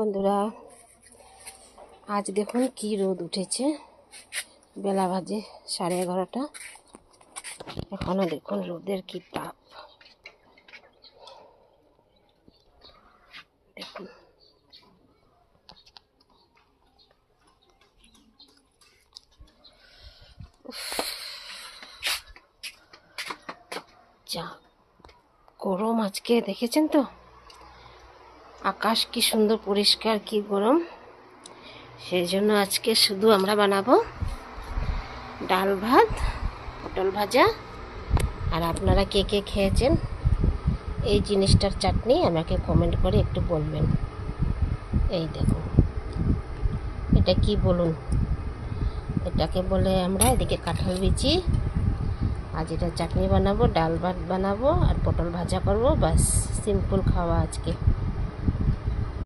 বন্ধুরা, আজ দেখুন কি রোদ উঠেছে। বেলা বাজে 11:30। এখনো দেখুন রোদের কি তাপ। দেখুন যা গরম আজকে, দেখেছেন তো আকাশ কি সুন্দর পরিষ্কার, কি গরম। সেই জন্য আজকে শুধু আমরা বানাবো ডাল ভাত, পটল ভাজা। আর আপনারা কে কে খেয়েছেন এই জিনিসটার চাটনি আমাকে কমেন্ট করে একটু বলবেন। এই দেখুন, এটা কি বলুন, এটাকে বলে আমরা এদিকে কাঁঠাল বিচি। আজ এটা চাটনি বানাবো, ডাল ভাত বানাবো আর পটল ভাজা করবো, বাস সিম্পল খাওয়া আজকে।